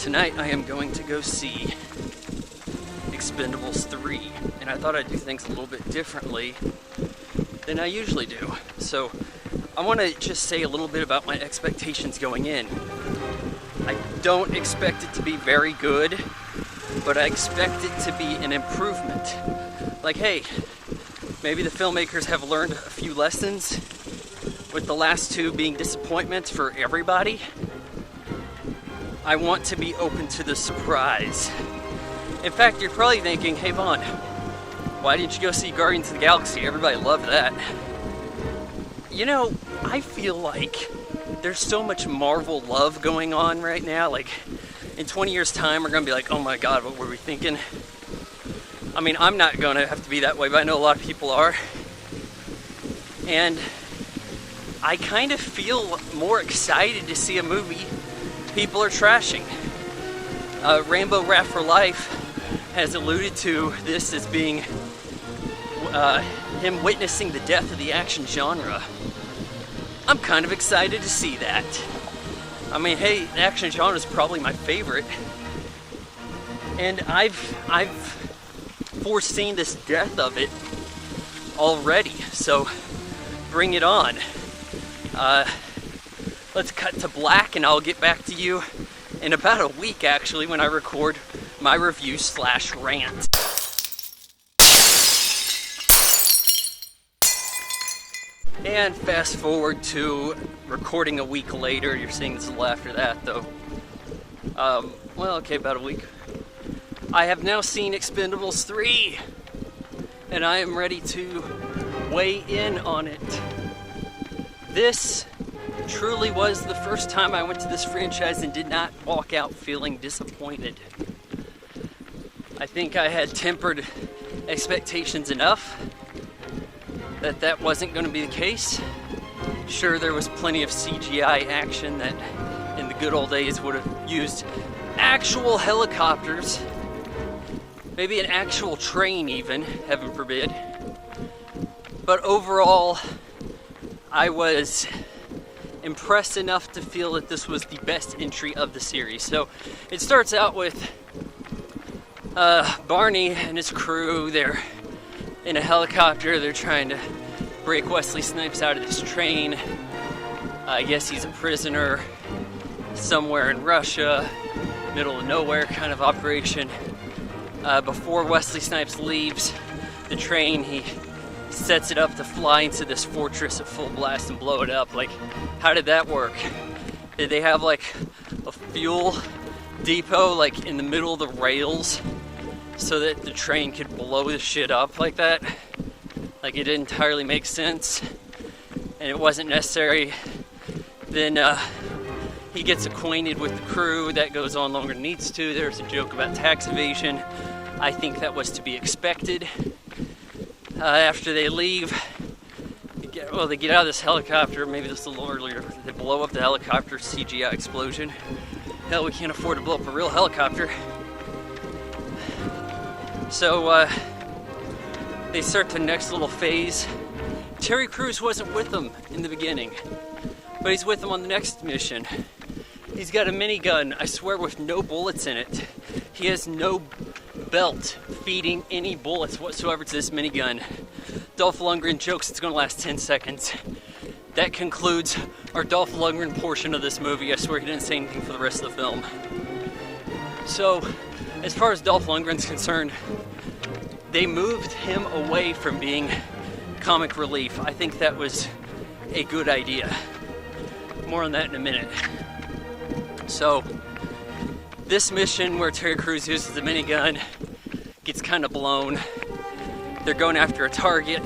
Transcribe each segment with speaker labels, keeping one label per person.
Speaker 1: tonight I am going to go see Expendables 3, and I thought I'd do things a little bit differently than I usually do. So I want to just say a little bit about my expectations going in. I don't expect it to be very good, but I expect it to be an improvement. Like, hey, maybe the filmmakers have learned a few lessons, with the last two being disappointments for everybody. I want to be open to the surprise. In fact, you're probably thinking, hey Vaughn, why didn't you go see Guardians of the Galaxy? Everybody loved that. You know, I feel like there's so much Marvel love going on right now. Like, in 20 years' time, we're going to be like, oh my god, what were we thinking? I mean, I'm not going to have to be that way, but I know a lot of people are. And I kind of feel more excited to see a movie people are trashing. Rambo Rat for Life has alluded to this as being him witnessing the death of the action genre. I'm kind of excited to see that. I mean, hey, the action genre is probably my favorite, and I've foreseen this death of it already. So bring it on. Let's cut to black, and I'll get back to you in about a week, actually, when I record my review/rant. And fast forward to recording a week later. You're seeing this a little after that, though. Well, okay, about a week. I have now seen Expendables 3, and I am ready to weigh in on it. This truly was the first time I went to this franchise and did not walk out feeling disappointed. I think I had tempered expectations enough that wasn't going to be the case. Sure, there was plenty of CGI action that in the good old days would have used actual helicopters, maybe an actual train even, heaven forbid. But overall, I was impressed enough to feel that this was the best entry of the series. So it starts out with Barney and his crew. They're in a helicopter. They're trying to break Wesley Snipes out of this train. I guess he's a prisoner somewhere in Russia, middle of nowhere kind of operation. Before Wesley Snipes leaves the train, he sets it up to fly into this fortress at full blast and blow it up. Like, how did that work? Did they have like a fuel depot like in the middle of the rails so that the train could blow the shit up like that? Like, it didn't entirely make sense, and it wasn't necessary. Then he gets acquainted with the crew. That goes on longer than it needs to. There's a joke about tax evasion. I think that was to be expected. After they leave, they get out of this helicopter. Maybe this a little earlier. They blow up the helicopter, CGI explosion. Hell, we can't afford to blow up a real helicopter. So they start the next little phase. Terry Crews wasn't with them in the beginning, but he's with them on the next mission. He's got a minigun, I swear, with no bullets in it. He has no belt feeding any bullets whatsoever to this minigun. Dolph Lundgren jokes it's going to last 10 seconds. That concludes our Dolph Lundgren portion of this movie. I swear he didn't say anything for the rest of the film. So, as far as Dolph Lundgren's concerned, they moved him away from being comic relief. I think that was a good idea. More on that in a minute. So, this mission where Terry Crews uses the minigun gets kind of blown. They're going after a target,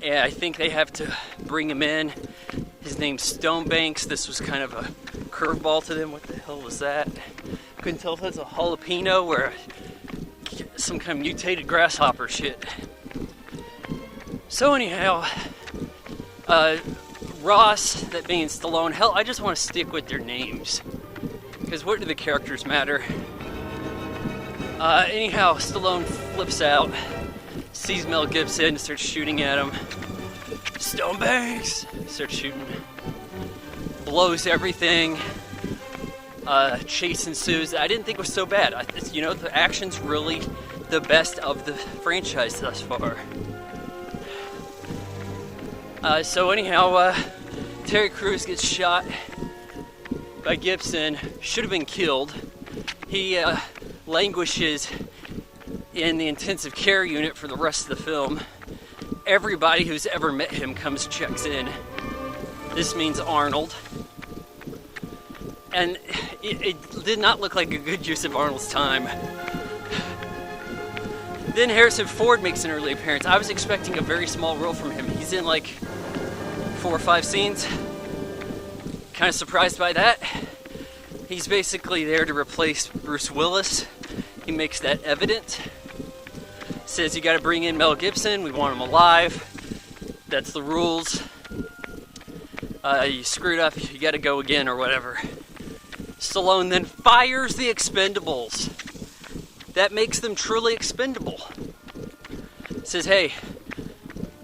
Speaker 1: and I think they have to bring him in. His name's Stonebanks. This was kind of a curveball to them. What the hell was that? Couldn't tell if that's a jalapeno or some kind of mutated grasshopper shit. So anyhow, Ross, that being Stallone, hell, I just want to stick with their names, because what do the characters matter? Anyhow, Stallone flips out, sees Mel Gibson, starts shooting at him. Stonebanks! Starts shooting. Blows everything. chase ensues. I didn't think it was so bad. The action's really the best of the franchise thus far. So anyhow, Terry Crews gets shot by Gibson, should have been killed. He languishes in the intensive care unit for the rest of the film. Everybody who's ever met him comes, checks in. This means Arnold. And it did not look like a good use of Arnold's time. Then Harrison Ford makes an early appearance. I was expecting a very small role from him. He's in like 4 or 5 scenes. Kind of surprised by that. He's basically there to replace Bruce Willis. He makes that evident. Says you gotta bring in Mel Gibson, we want him alive. That's the rules. You screwed up, you gotta go again or whatever. Stallone then fires the Expendables. That makes them truly expendable. Says, hey,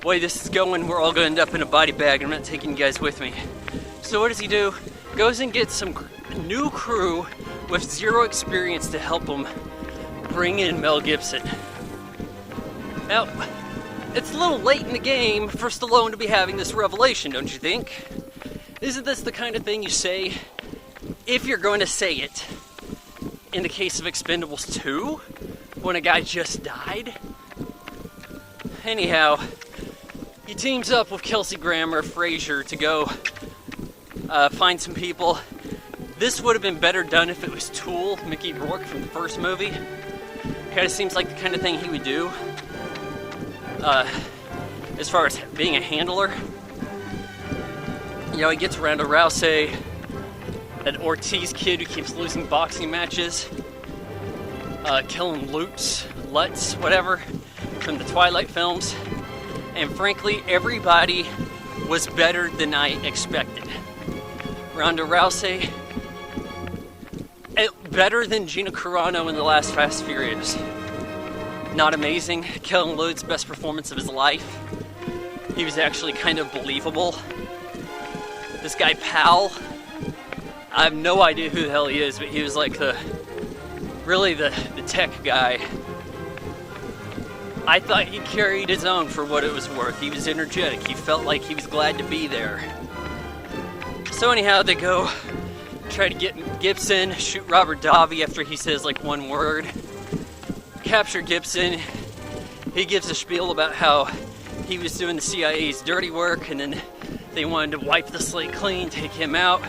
Speaker 1: way this is going, we're all gonna end up in a body bag. I'm not taking you guys with me. So what does he do? Goes and gets some new crew with zero experience to help him bring in Mel Gibson. Now, it's a little late in the game for Stallone to be having this revelation, don't you think? Isn't this the kind of thing you say if you're going to say it in the case of Expendables 2, when a guy just died? Anyhow, he teams up with Kelsey Grammer, Frazier, to go find some people. This would have been better done if it was Tool, Mickey Rourke from the first movie. Kind of seems like the kind of thing he would do. As far as being a handler. He gets around to Rousey, an Ortiz kid who keeps losing boxing matches, killing Lutz, whatever, from the Twilight films. And frankly, everybody was better than I expected. Ronda Rousey, better than Gina Carano in the last Fast Furious. Not amazing. Kellen Lutz, best performance of his life. He was actually kind of believable. This guy Powell, I have no idea who the hell he is, but he was like the tech guy. I thought he carried his own for what it was worth. He was energetic. He felt like he was glad to be there. So anyhow, they go try to get Gibson, shoot Robert Davi after he says like one word. Capture Gibson. He gives a spiel about how he was doing the CIA's dirty work and then they wanted to wipe the slate clean, take him out.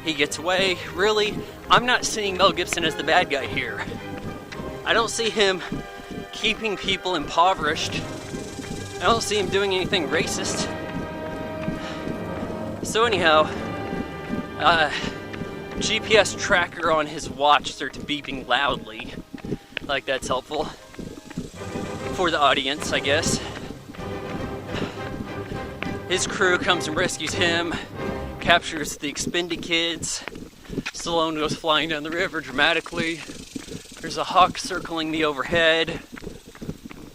Speaker 1: He gets away. Really, I'm not seeing Mel Gibson as the bad guy here. I don't see him keeping people impoverished. I don't see him doing anything racist. So anyhow, GPS tracker on his watch starts beeping loudly. Like that's helpful for the audience, I guess. His crew comes and rescues him, captures the Expendables kids. Stallone goes flying down the river dramatically. There's a hawk circling the overhead.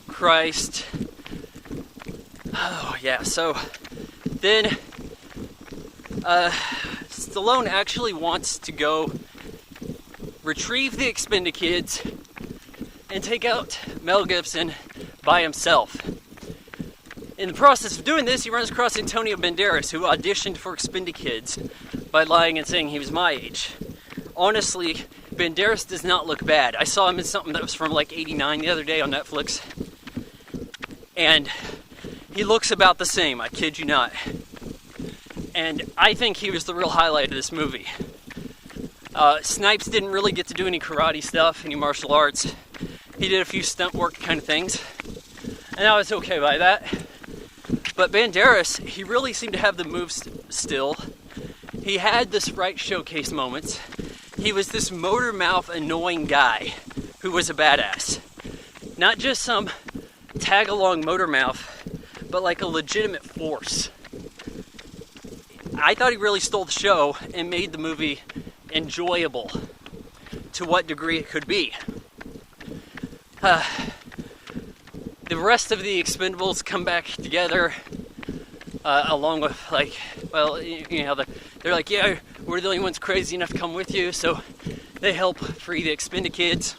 Speaker 1: Christ. Oh yeah, so then Stallone actually wants to go retrieve the Expendables kids and take out Mel Gibson by himself. In the process of doing this, he runs across Antonio Banderas, who auditioned for Expendables kids by lying and saying he was my age. Honestly, Banderas does not look bad. I saw him in something that was from like '89 the other day on Netflix. And he looks about the same, I kid you not. And I think he was the real highlight of this movie. Snipes didn't really get to do any karate stuff, any martial arts. He did a few stunt work kind of things. And I was okay by that. But Banderas, he really seemed to have the moves still. He had the Sprite showcase moments. He was this motor mouth annoying guy who was a badass. Not just some tag-along motor mouth, but like a legitimate force. I thought he really stole the show and made the movie enjoyable to what degree it could be. The rest of the Expendables come back together. along with like, well, you know, they're like, yeah, we're the only ones crazy enough to come with you, so they help free the Expendables kids.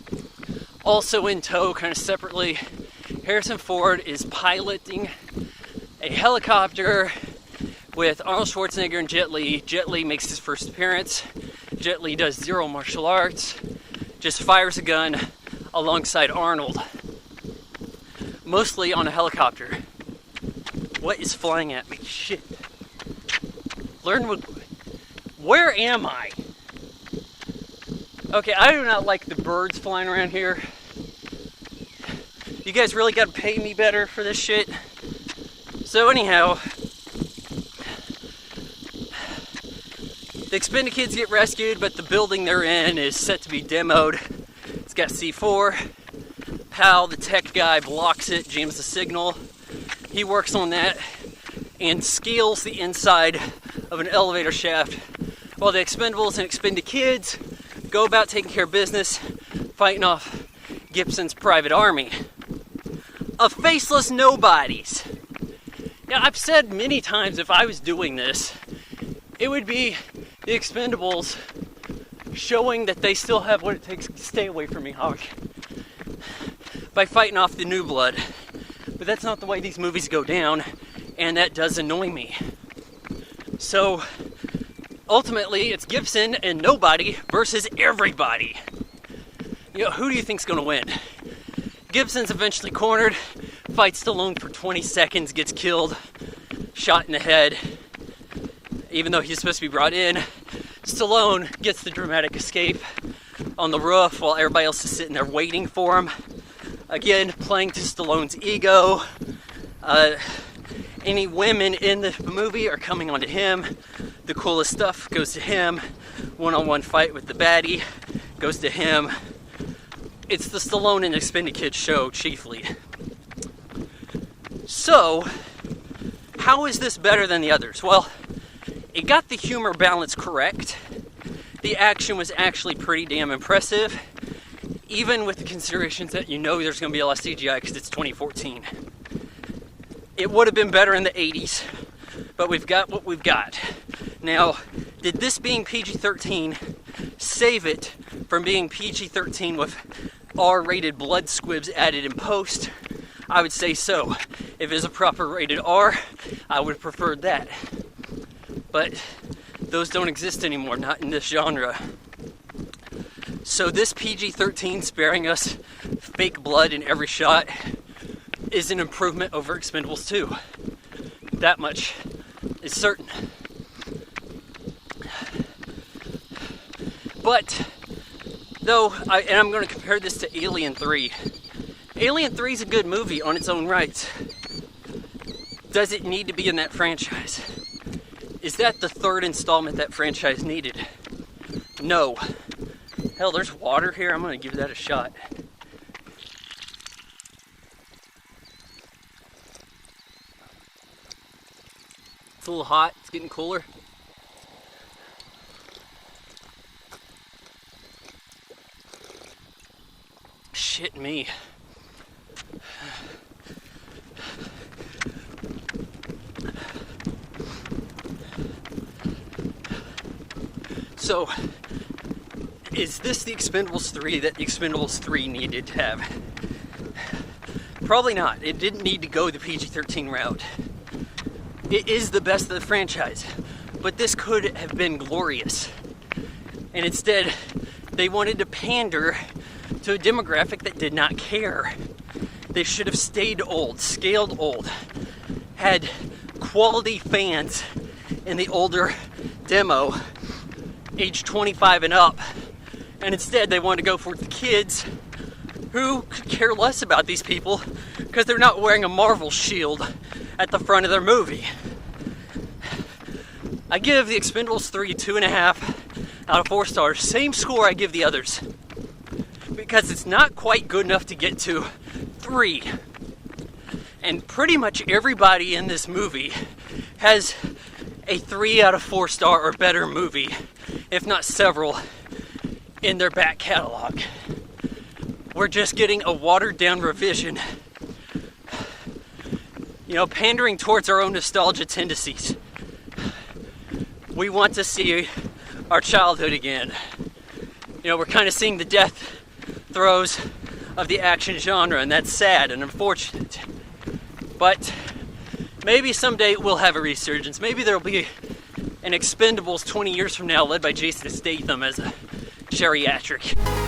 Speaker 1: Also in tow, kind of separately, Harrison Ford is piloting a helicopter with Arnold Schwarzenegger and Jet Li. Jet Li makes his first appearance. Jet Li does zero martial arts, just fires a gun alongside Arnold, mostly on a helicopter. What is flying at me? Shit. Where am I? Okay, I do not like the birds flying around here. You guys really gotta pay me better for this shit. So anyhow, the Expendables kids get rescued, but the building they're in is set to be demoed. It's got C4. Pal, the tech guy, blocks it, jams the signal. He works on that and scales the inside of an elevator shaft while the Expendables and Expendables kids go about taking care of business, fighting off Gibson's private army of faceless nobodies. Now, I've said many times if I was doing this, it would be the Expendables showing that they still have what it takes to stay away from me, Hawk, by fighting off the new blood. But that's not the way these movies go down, and that does annoy me. So, ultimately, it's Gibson and nobody versus everybody. You know, who do you think's gonna win? Gibson's eventually cornered, fights Stallone for 20 seconds, gets killed, shot in the head. Even though he's supposed to be brought in, Stallone gets the dramatic escape on the roof while everybody else is sitting there waiting for him. Again, playing to Stallone's ego. Any women in the movie are coming onto him. The coolest stuff goes to him. One-on-one fight with the baddie goes to him. It's the Stallone and Expendables Kids show, chiefly. So, how is this better than the others? Well, it got the humor balance correct. The action was actually pretty damn impressive, even with the considerations that you know there's going to be a lot of CGI because it's 2014. It would have been better in the 80s, but we've got what we've got. Now, did this being PG-13 save it from being PG-13 with R-rated blood squibs added in post? I would say so. If it's a proper rated R, I would have preferred that. But those don't exist anymore, not in this genre. So this PG-13 sparing us fake blood in every shot is an improvement over Expendables 2. That much is certain. But, though, I'm going to compare this to Alien 3. Alien 3 is a good movie on its own rights. Does it need to be in that franchise? Is that the third installment that franchise needed? No. Hell, there's water here. I'm going to give that a shot. It's a little hot. It's getting cooler. Shit me. So, is this the Expendables 3 that the Expendables 3 needed to have? Probably not. It didn't need to go the PG-13 route. It is the best of the franchise, but this could have been glorious. And instead, they wanted to pander to a demographic that did not care. They should have stayed old, scaled old, had quality fans in the older demo, age 25 and up, and instead they wanted to go for the kids who could care less about these people because they're not wearing a Marvel shield at the front of their movie. I give the Expendables 3 2.5 out of 4 stars, same score I give the others, because it's not quite good enough to get to 3. And pretty much everybody in this movie has a 3 out of 4 star or better movie, if not several, in their back catalog. We're just getting a watered down revision you know, pandering towards our own nostalgia tendencies. We want to see our childhood again. You know, we're kind of seeing the death throes of the action genre, and that's sad and unfortunate. But maybe someday we'll have a resurgence. Maybe there'll be an Expendables 20 years from now led by Jason Statham as a geriatric.